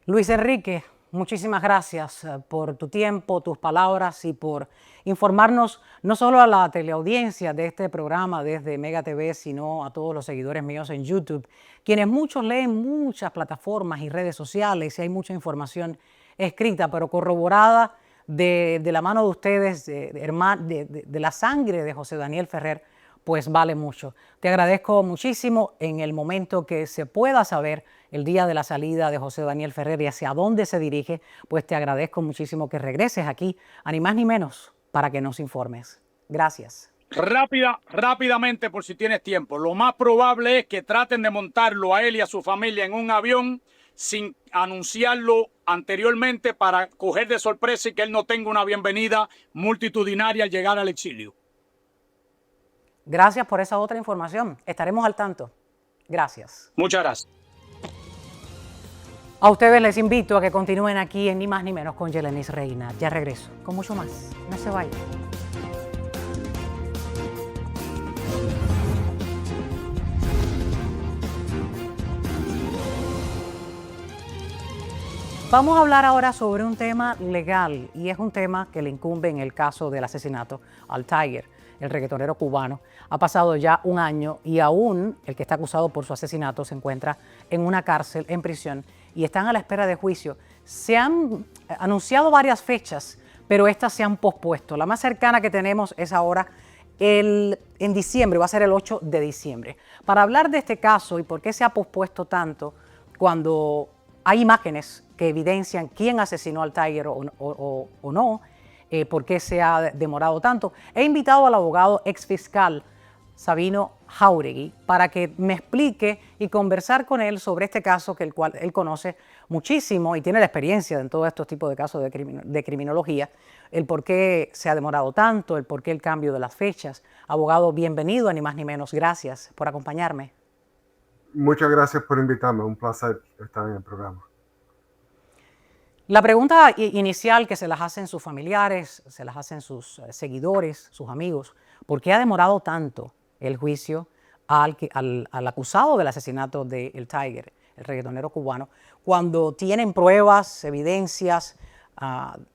Luis Enrique, muchísimas gracias por tu tiempo, tus palabras y por informarnos no solo a la teleaudiencia de este programa desde Mega TV, sino a todos los seguidores míos en YouTube, quienes muchos leen muchas plataformas y redes sociales y hay mucha información escrita, pero corroborada de la mano de ustedes, de la sangre de José Daniel Ferrer, pues vale mucho. Te agradezco muchísimo. En el momento que se pueda saber el día de la salida de José Daniel Ferrer y hacia dónde se dirige, pues te agradezco muchísimo que regreses aquí, a ni más ni menos, para que nos informes. Gracias. Rápidamente, por si tienes tiempo. Lo más probable es que traten de montarlo a él y a su familia en un avión sin anunciarlo anteriormente, para coger de sorpresa y que él no tenga una bienvenida multitudinaria al llegar al exilio. Gracias por esa otra información. Estaremos al tanto. Gracias. Muchas gracias. A ustedes les invito a que continúen aquí en Ni Más Ni Menos con Yelenis Reina. Ya regreso con mucho más. No se vayan. Vamos a hablar ahora sobre un tema legal y es un tema que le incumbe en el caso del asesinato al Tiger, el reggaetonero cubano. Ha pasado ya un año y aún el que está acusado por su asesinato se encuentra en una cárcel, en prisión, y están a la espera de juicio. Se han anunciado varias fechas, pero estas se han pospuesto. La más cercana que tenemos es ahora en diciembre, va a ser el 8 de diciembre. Para hablar de este caso y por qué se ha pospuesto tanto cuando hay imágenes que evidencian quién asesinó al Tiger o no, por qué se ha demorado tanto, he invitado al abogado exfiscal Sabino Jauregui para que me explique y conversar con él sobre este caso que el cual él conoce muchísimo y tiene la experiencia en todos estos tipos de casos de criminología, el por qué se ha demorado tanto, el por qué el cambio de las fechas. Abogado, bienvenido, ni más ni menos. Gracias por acompañarme. Muchas gracias por invitarme, un placer estar en el programa. La pregunta inicial que se las hacen sus familiares, se las hacen sus seguidores, sus amigos, ¿por qué ha demorado tanto el juicio al acusado del asesinato del Tiger, el reggaetonero cubano, cuando tienen pruebas, evidencias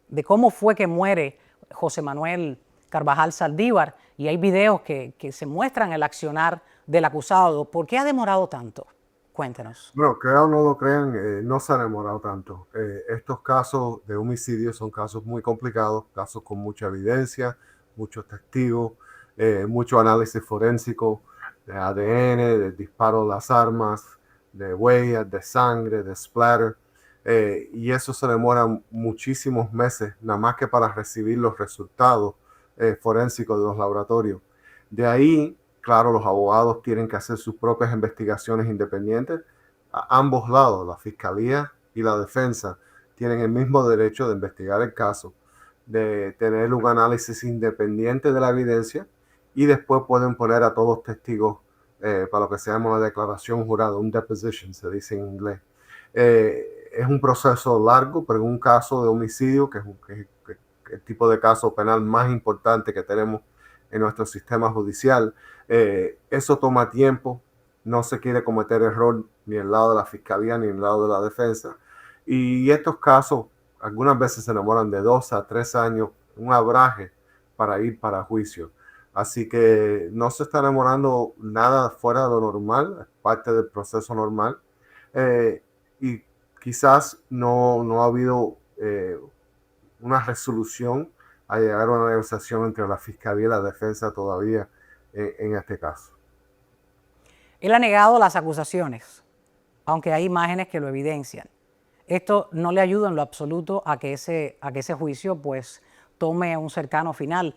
de cómo fue que muere José Manuel Carvajal Saldívar y hay videos que se muestran el accionar del acusado? ¿Por qué ha demorado tanto? Cuéntenos. Bueno, crean o no lo crean, no se ha demorado tanto. Estos casos de homicidio son casos muy complicados, casos con mucha evidencia, muchos testigos, mucho análisis forénsico de ADN, de disparo de las armas, de huellas, de sangre, de splatter. Y eso se demora muchísimos meses, nada más que para recibir los resultados forensicos de los laboratorios. De ahí, claro, los abogados tienen que hacer sus propias investigaciones independientes. A ambos lados, la fiscalía y la defensa, tienen el mismo derecho de investigar el caso, de tener un análisis independiente de la evidencia y después pueden poner a todos testigos para lo que se llama una declaración jurada, un deposition, se dice en inglés. Es un proceso largo, pero en un caso de homicidio, que es el tipo de caso penal más importante que tenemos en nuestro sistema judicial, eso toma tiempo, no se quiere cometer error ni del lado de la fiscalía ni del lado de la defensa. Y estos casos algunas veces se demoran de 2 a 3 años, un abraje para ir para juicio. Así que no se está demorando nada fuera de lo normal, es parte del proceso normal. Y quizás no ha habido una resolución a llegar a una negociación entre la fiscalía y la defensa todavía en este caso. Él ha negado las acusaciones, aunque hay imágenes que lo evidencian. Esto no le ayuda en lo absoluto a que ese juicio pues tome un cercano final.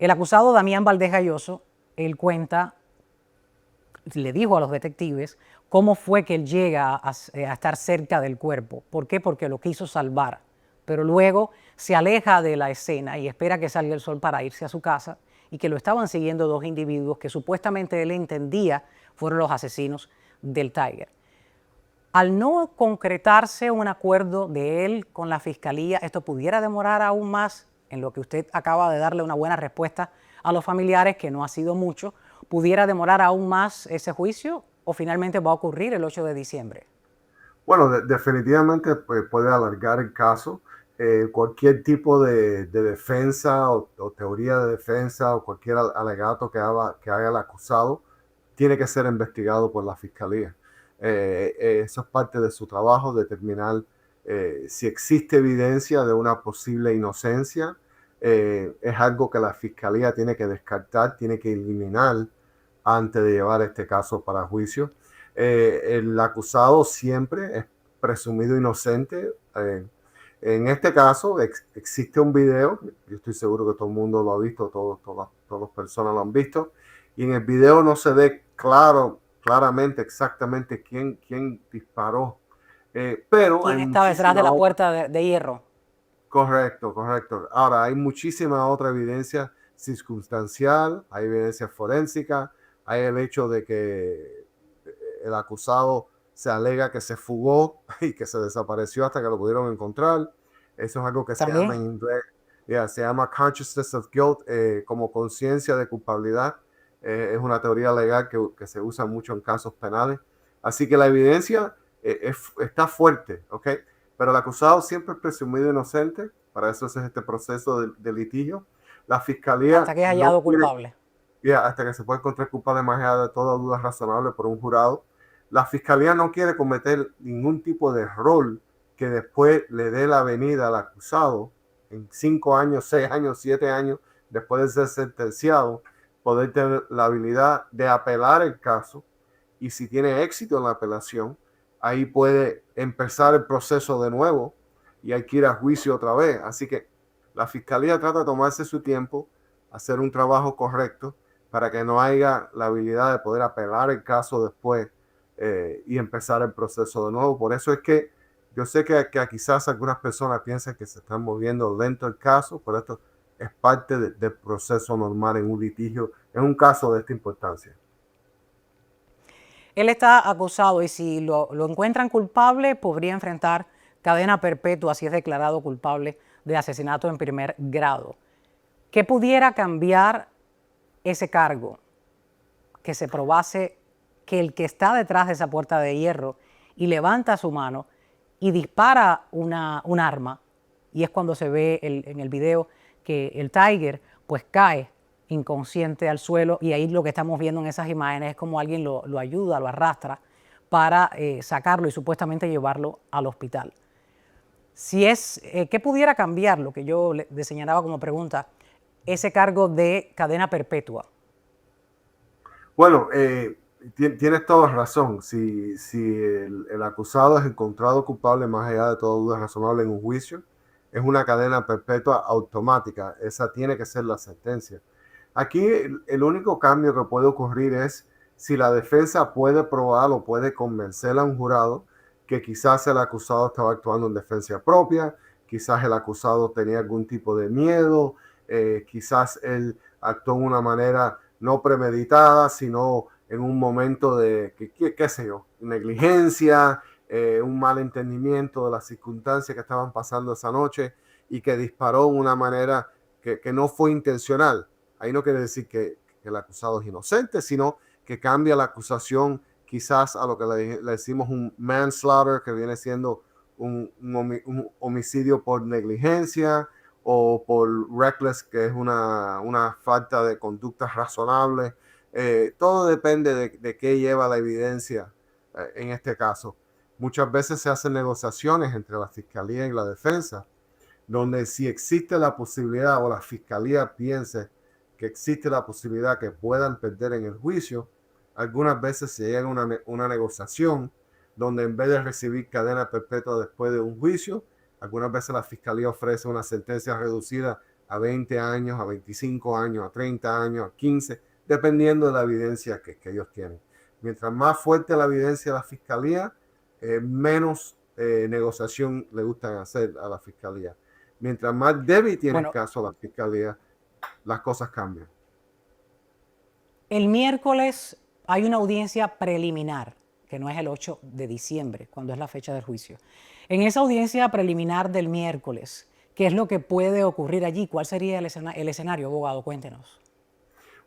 El acusado Damián Valdés Gayoso, él cuenta, le dijo a los detectives cómo fue que él llega a estar cerca del cuerpo. ¿Por qué? Porque lo quiso salvar. Pero luego se aleja de la escena y espera que salga el sol para irse a su casa y que lo estaban siguiendo 2 individuos que supuestamente él entendía fueron los asesinos del Tiger. Al no concretarse un acuerdo de él con la fiscalía, esto pudiera demorar aún más, en lo que usted acaba de darle una buena respuesta a los familiares, que no ha sido mucho, pudiera demorar aún más ese juicio o finalmente va a ocurrir el 8 de diciembre. Bueno, definitivamente puede alargar el caso. Cualquier tipo de defensa o teoría de defensa o cualquier alegato que haga el acusado tiene que ser investigado por la fiscalía. Eso es parte de su trabajo, determinar si existe evidencia de una posible inocencia. Es algo que la fiscalía tiene que descartar, tiene que eliminar antes de llevar este caso para juicio. El acusado siempre es presumido inocente. En este caso existe un video, yo estoy seguro que todo el mundo lo ha visto, todas las personas lo han visto, y en el video no se ve claramente exactamente quién disparó. Pero ¿Quién estaba detrás de la puerta de hierro? Correcto. Ahora, hay muchísima otra evidencia circunstancial, hay evidencia forénsica, hay el hecho de que el acusado se alega que se fugó y que se desapareció hasta que lo pudieron encontrar. Eso es algo que se llama en inglés, se llama consciousness of guilt, como conciencia de culpabilidad. Es una teoría legal que se usa mucho en casos penales. Así que la evidencia está fuerte, ¿ok? pero el acusado siempre es presumido inocente. Para eso es este proceso de litigio. La fiscalía Hasta que es hallado culpable. hasta que se puede encontrar culpable más allá de toda duda razonable por un jurado. La fiscalía no quiere cometer ningún tipo de error que después le dé la venida al acusado en 5 años, 6 años, 7 años, después de ser sentenciado, poder tener la habilidad de apelar el caso, y si tiene éxito en la apelación, ahí puede empezar el proceso de nuevo y hay que ir a juicio otra vez. Así que la fiscalía trata de tomarse su tiempo, hacer un trabajo correcto para que no haya la habilidad de poder apelar el caso después y empezar el proceso de nuevo. Por eso es que yo sé que quizás algunas personas piensan que se están moviendo lento el caso, pero esto es parte del proceso normal en un litigio, en un caso de esta importancia. Él está acusado y si lo encuentran culpable, podría enfrentar cadena perpetua si es declarado culpable de asesinato en primer grado. ¿Qué pudiera cambiar ese cargo? Que se probase que el que está detrás de esa puerta de hierro y levanta su mano y dispara un arma, y es cuando se ve en el video que el Tiger pues cae inconsciente al suelo, y ahí lo que estamos viendo en esas imágenes es como alguien lo ayuda, lo arrastra para sacarlo y supuestamente llevarlo al hospital. Si es, ¿qué pudiera cambiar? Lo que yo le señalaba como pregunta, ese cargo de cadena perpetua. Bueno, tienes toda razón. Si el acusado es encontrado culpable más allá de toda duda razonable en un juicio, es una cadena perpetua automática. Esa tiene que ser la sentencia. Aquí el único cambio que puede ocurrir es si la defensa puede probar o puede convencer a un jurado que quizás el acusado estaba actuando en defensa propia, quizás el acusado tenía algún tipo de miedo, quizás él actuó de una manera no premeditada, sino en un momento de, qué sé yo, negligencia, un mal entendimiento de las circunstancias que estaban pasando esa noche y que disparó de una manera que no fue intencional. Ahí no quiere decir que el acusado es inocente, sino que cambia la acusación quizás a lo que le decimos un manslaughter, que viene siendo un homicidio por negligencia, o por reckless, que es una falta de conducta razonable. Todo depende de qué lleva la evidencia en este caso. Muchas veces se hacen negociaciones entre la fiscalía y la defensa, donde si existe la posibilidad o la fiscalía piense que existe la posibilidad que puedan perder en el juicio, algunas veces se llega a una negociación donde en vez de recibir cadena perpetua después de un juicio, algunas veces la fiscalía ofrece una sentencia reducida a 20 años, a 25 años, a 30 años, a 15, dependiendo de la evidencia que ellos tienen. Mientras más fuerte la evidencia de la fiscalía, menos negociación le gustan hacer a la fiscalía. Mientras más débil tiene el caso la fiscalía, las cosas cambian. El miércoles hay una audiencia preliminar, que no es el 8 de diciembre, cuando es la fecha del juicio. En esa audiencia preliminar del miércoles, ¿qué es lo que puede ocurrir allí? ¿Cuál sería el escenario, abogado? Cuéntenos.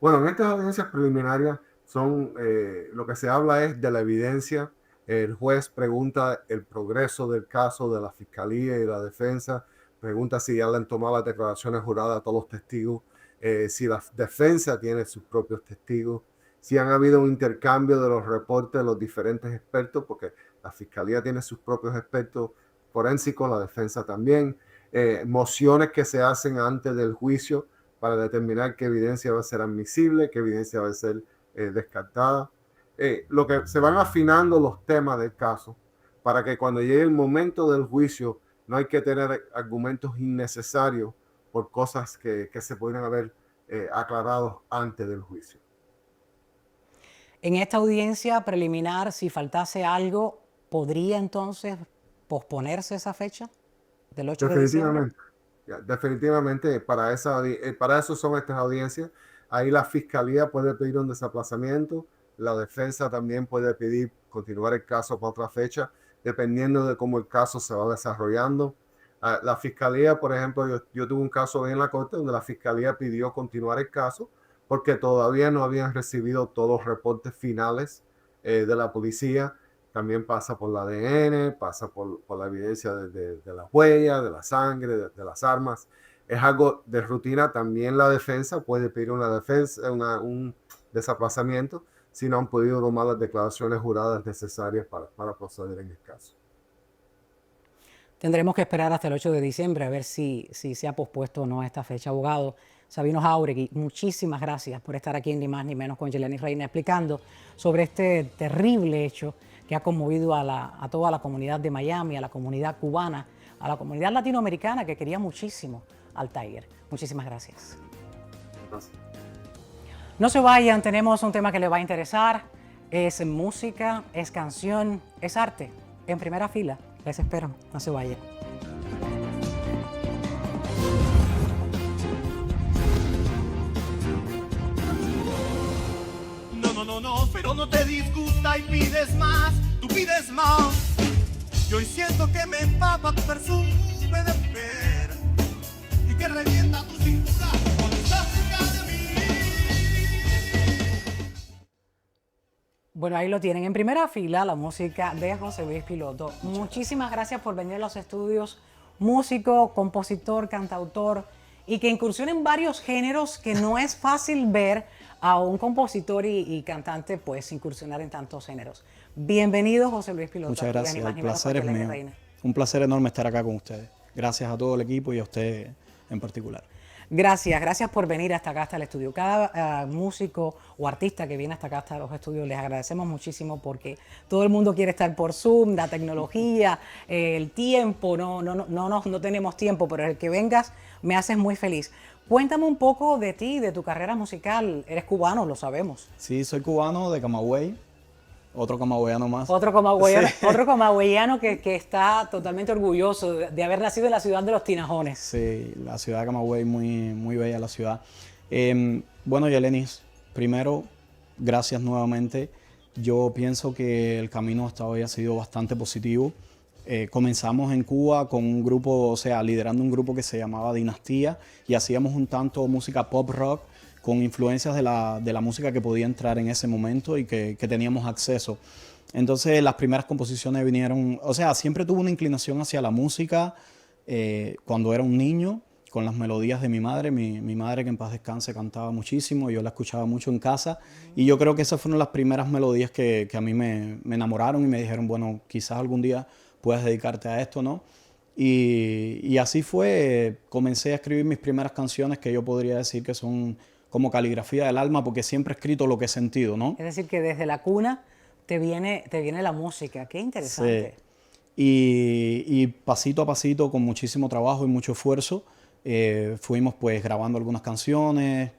Bueno, en estas audiencias preliminares lo que se habla es de la evidencia. El juez pregunta el progreso del caso de la fiscalía y la defensa, pregunta si ya le han tomado las declaraciones juradas a todos los testigos, si la defensa tiene sus propios testigos, si han habido un intercambio de los reportes de los diferentes expertos, porque la fiscalía tiene sus propios expertos forensicos, la defensa también, mociones que se hacen antes del juicio para determinar qué evidencia va a ser admisible, qué evidencia va a ser descartada. Lo que se van afinando los temas del caso para que cuando llegue el momento del juicio no hay que tener argumentos innecesarios por cosas que se podrían haber aclarado antes del juicio. En esta audiencia preliminar, si faltase algo, ¿podría entonces posponerse esa fecha del 8 de diciembre? Definitivamente, para eso son estas audiencias. Ahí la fiscalía puede pedir un desaplazamiento, la defensa también puede pedir continuar el caso para otra fecha, dependiendo de cómo el caso se va desarrollando. La fiscalía, por ejemplo, yo tuve un caso en la corte donde la fiscalía pidió continuar el caso porque todavía no habían recibido todos los reportes finales de la policía, también pasa por el ADN, pasa por la evidencia de las huellas, de la sangre, de las armas. Es algo de rutina. También la defensa puede pedir un desaplazamiento si no han podido tomar las declaraciones juradas necesarias para proceder en el caso. Tendremos que esperar hasta el 8 de diciembre a ver si se ha pospuesto o no esta fecha. Abogado Sabino Jauregui, muchísimas gracias por estar aquí en Ni Más Ni Menos con Yelenis Reina, explicando sobre este terrible hecho que ha conmovido a toda la comunidad de Miami, a la comunidad cubana, a la comunidad latinoamericana que quería muchísimo al Tiger. Muchísimas gracias. Gracias. No se vayan, tenemos un tema que les va a interesar. Es música, es canción, es arte. En primera fila, les espero, no se vayan. No, pero no te disgusta y pides más, tú pides más. Yo hoy siento que me empapa tu perfume de mujer y que revienta tu cintura cuando estás cerca de mí. Bueno, ahí lo tienen. En primera fila, la música de José Luis Piloto. Muchísimas gracias por venir a los estudios. Músico, compositor, cantautor, y que incursiona en varios géneros que no es fácil ver a un compositor y cantante pues incursionar en tantos géneros. Bienvenido, José Luis Piloto. Muchas gracias, el placer es mío. Un placer enorme estar acá con ustedes. Gracias a todo el equipo y a usted en particular. Gracias por venir hasta acá, hasta el estudio. Cada músico o artista que viene hasta acá, hasta los estudios, les agradecemos muchísimo porque todo el mundo quiere estar por Zoom, la tecnología, el tiempo, no tenemos tiempo, pero el que vengas me haces muy feliz. Cuéntame un poco de ti, de tu carrera musical. Eres cubano, lo sabemos. Sí, soy cubano de Camagüey. Otro camagüeyano más. Otro camagüeyano, sí. Otro camagüeyano que está totalmente orgulloso de haber nacido en la ciudad de los Tinajones. Sí, la ciudad de Camagüey, muy bella la ciudad. Bueno, Yelenis, primero, gracias nuevamente. Yo pienso que el camino hasta hoy ha sido bastante positivo. Comenzamos en Cuba con un grupo, o sea, liderando un grupo que se llamaba Dinastía y hacíamos un tanto música pop rock con influencias de la música que podía entrar en ese momento y que teníamos acceso. Entonces las primeras composiciones vinieron, o sea, siempre tuve una inclinación hacia la música cuando era un niño, con las melodías de mi madre. Mi madre, que en paz descanse, cantaba muchísimo, yo la escuchaba mucho en casa y yo creo que esas fueron las primeras melodías que a mí me enamoraron y me dijeron, bueno, quizás algún día puedas dedicarte a esto, ¿no? Y así fue, comencé a escribir mis primeras canciones que yo podría decir que son como caligrafía del alma, porque siempre he escrito lo que he sentido, ¿no? Es decir, que desde la cuna te viene la música. Qué interesante. Sí. Y pasito a pasito, con muchísimo trabajo y mucho esfuerzo, fuimos pues grabando algunas canciones,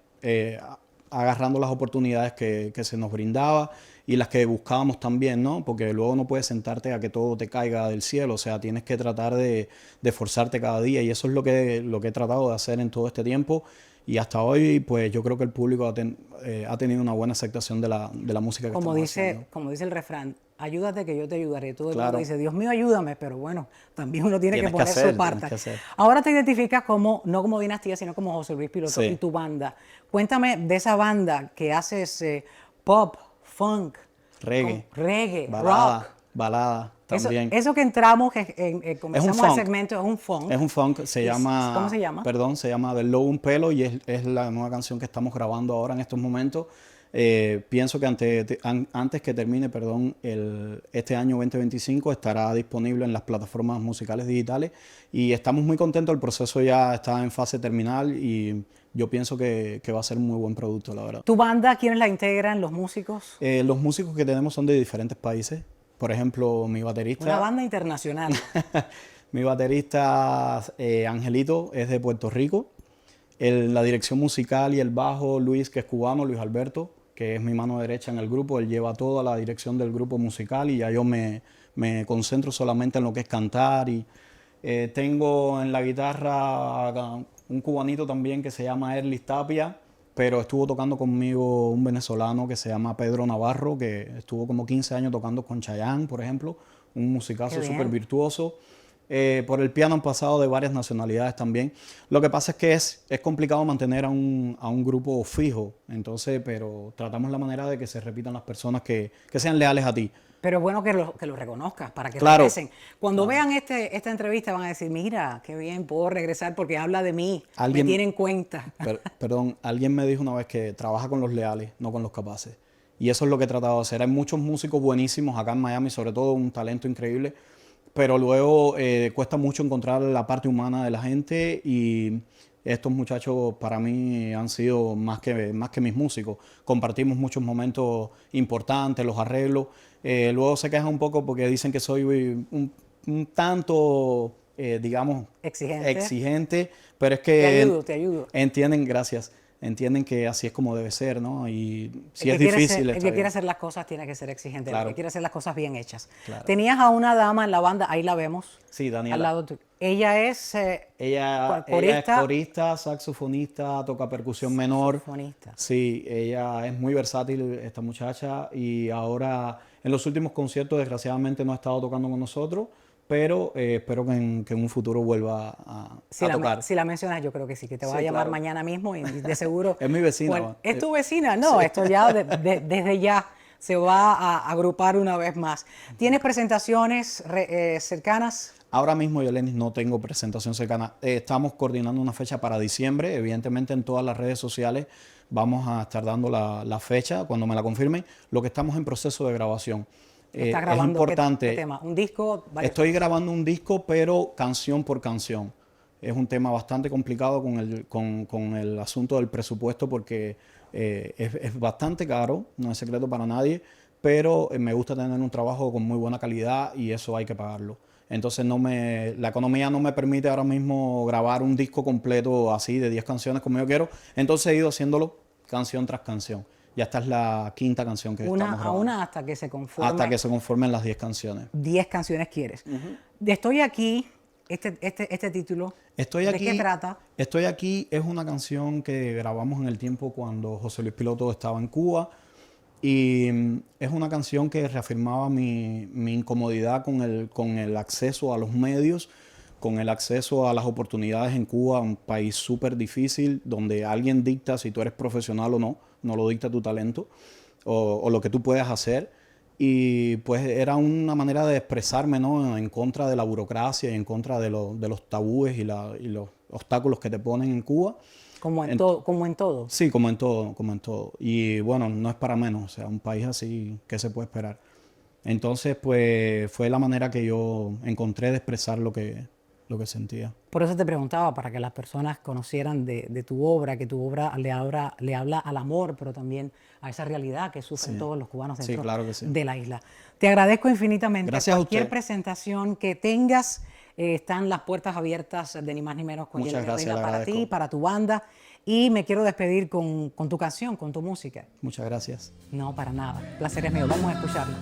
agarrando las oportunidades que se nos brindaba y las que buscábamos también, ¿no? Porque luego no puedes sentarte a que todo te caiga del cielo, o sea, tienes que tratar de esforzarte cada día y eso es lo que he tratado de hacer en todo este tiempo. Y hasta hoy, pues yo creo que el público ha tenido una buena aceptación de la música que estamos haciendo. Como dice el refrán, ayúdate que yo te ayudaré. Todo el Claro. mundo dice, Dios mío, ayúdame, pero bueno, también uno tiene que poner su parte. Tienes que hacer. Ahora te identificas no como Dinastía, sino como José Luis Piloto Sí. y tu banda. Cuéntame de esa banda que haces pop, funk, reggae, rock. Balada también. Eso que entramos, comenzamos el funk. segmento, es un funk. Es un funk, ¿Cómo se llama? Perdón, se llama Del Lobo un Pelo y es la nueva canción que estamos grabando ahora en estos momentos. Pienso que antes que termine, este año 2025 estará disponible en las plataformas musicales digitales y estamos muy contentos, el proceso ya está en fase terminal y yo pienso que va a ser un muy buen producto, la verdad. ¿Tu banda, quiénes la integran, los músicos? Los músicos que tenemos son de diferentes países. Por ejemplo, mi baterista... Una banda internacional. Mi baterista Angelito es de Puerto Rico. La dirección musical y el bajo, Luis, que es cubano, Luis Alberto, que es mi mano derecha en el grupo. Él lleva toda la dirección del grupo musical y ya yo me concentro solamente en lo que es cantar. Y tengo en la guitarra un cubanito también que se llama Erlis Tapia, pero estuvo tocando conmigo un venezolano que se llama Pedro Navarro, que estuvo como 15 años tocando con Chayanne, por ejemplo, un musicazo súper virtuoso. Por el piano han pasado de varias nacionalidades también. Lo que pasa es que es complicado mantener a un grupo fijo, entonces, pero tratamos la manera de que se repitan las personas que sean leales a ti. Pero es bueno que lo reconozcas para que Claro. regresen. Cuando vean esta entrevista van a decir, mira, qué bien, puedo regresar porque habla de mí, me tiene en cuenta. Perdón, alguien me dijo una vez que trabaja con los leales, no con los capaces. Y eso es lo que he tratado de hacer. Hay muchos músicos buenísimos acá en Miami, sobre todo un talento increíble, pero luego cuesta mucho encontrar la parte humana de la gente y estos muchachos para mí han sido más que mis músicos. Compartimos muchos momentos importantes, los arreglos. Luego se quejan un poco porque dicen que soy un tanto, digamos, exigente, pero es que Te ayudo. entienden, gracias. Entienden que así es como debe ser, ¿no? Y si El es que quiere difícil. ser- el está que bien. quiere hacer las cosas tiene que ser exigente, Claro. el que quiere hacer las cosas bien hechas. Claro. Tenías a una dama en la banda, ahí la vemos, Sí, Daniela. al lado tuyo. Ella es Ella es corista, saxofonista, toca percusión menor. saxofonista. Sí, ella es muy versátil, esta muchacha, y ahora en los últimos conciertos desgraciadamente no ha estado tocando con nosotros, pero espero que en un futuro vuelva a tocar. Si la mencionas, yo creo que sí, que te va Sí, a llamar claro. mañana mismo y de seguro. Es mi vecina, Bueno, va. ¿es tu vecina? No, esto ya desde ya se va a agrupar una vez más. ¿Tienes presentaciones cercanas? Ahora mismo, Yelenis, no tengo presentación cercana. Estamos coordinando una fecha para diciembre. Evidentemente, en todas las redes sociales vamos a estar dando la fecha cuando me la confirmen. Lo que estamos en proceso de grabación. ¿Estás Es grabando importante. qué tema? ¿Un disco? ¿Varios Estoy temas? grabando un disco, pero canción por canción. Es un tema bastante complicado con el asunto del presupuesto porque es bastante caro, no es secreto para nadie, pero me gusta tener un trabajo con muy buena calidad y eso hay que pagarlo. Entonces la economía no me permite ahora mismo grabar un disco completo así de 10 canciones como yo quiero. Entonces he ido haciéndolo canción tras canción. Ya esta es la quinta canción que estamos grabando. Una hasta que se conforme. Hasta que se conformen las 10 canciones. 10 canciones quieres. Estoy aquí, este título, Estoy ¿de aquí, qué trata? Estoy aquí es una canción que grabamos en el tiempo cuando José Luis Piloto estaba en Cuba y es una canción que reafirmaba mi incomodidad con el acceso a los medios, con el acceso a las oportunidades en Cuba, un país súper difícil donde alguien dicta si tú eres profesional o no, no lo dicta tu talento o lo que tú puedes hacer. Y pues era una manera de expresarme, ¿no? En contra de la burocracia y en contra de los tabúes y los obstáculos que te ponen en Cuba. Como en todo. Sí, como en todo. Y bueno, no es para menos, o sea, un país así, ¿qué se puede esperar? Entonces, pues fue la manera que yo encontré de expresar lo que sentía. Por eso te preguntaba, para que las personas conocieran de tu obra, que tu obra le habla al amor, pero también a esa realidad que sufren todos los cubanos dentro claro que sí. de la isla. Te agradezco infinitamente. Gracias a Cualquier usted. presentación que tengas, están las puertas abiertas de ni más ni menos con Muchas Yeleni gracias, Reina le para ti, agradezco. para tu banda. Y me quiero despedir con tu canción, con tu música. Muchas gracias. No, para nada. El placer es mío. Vamos a escucharla.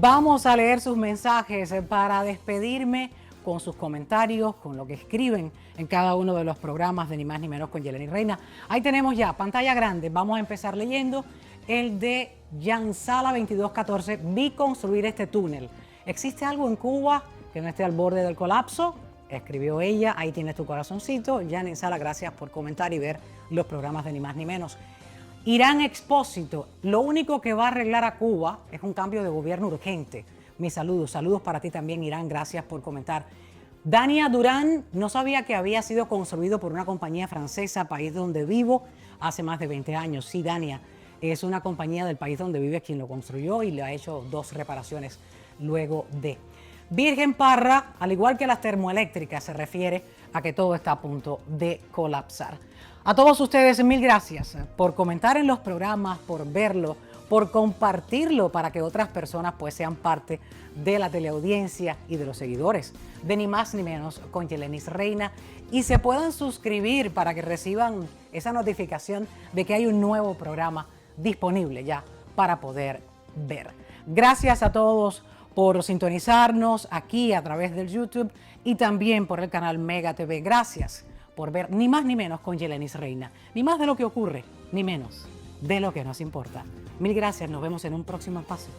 Vamos a leer sus mensajes para despedirme con sus comentarios, con lo que escriben en cada uno de los programas de Ni Más Ni Menos con Yeleni Reina. Ahí tenemos ya pantalla grande. Vamos a empezar leyendo el de Yansala 2214. Vi construir este túnel. ¿Existe algo en Cuba que no esté al borde del colapso? Escribió ella. Ahí tienes tu corazoncito. Yansala, gracias por comentar y ver los programas de Ni Más Ni Menos. Irán Expósito, lo único que va a arreglar a Cuba es un cambio de gobierno urgente. Mis saludos para ti también, Irán, gracias por comentar. Dania Durán, no sabía que había sido construido por una compañía francesa, país donde vivo, hace más de 20 años. Sí, Dania, es una compañía del país donde vive quien lo construyó y le ha hecho 2 reparaciones luego de. Virgen Parra, al igual que las termoeléctricas, se refiere a que todo está a punto de colapsar. A todos ustedes, mil gracias por comentar en los programas, por verlo, por compartirlo para que otras personas pues sean parte de la teleaudiencia y de los seguidores de Ni Más Ni Menos con Yeleni Reina y se puedan suscribir para que reciban esa notificación de que hay un nuevo programa disponible ya para poder ver. Gracias a todos por sintonizarnos aquí a través del YouTube y también por el canal Mega TV. Gracias por ver Ni Más Ni Menos con Yelenis Reina. Ni más de lo que ocurre, ni menos de lo que nos importa. Mil gracias, nos vemos en un próximo espacio.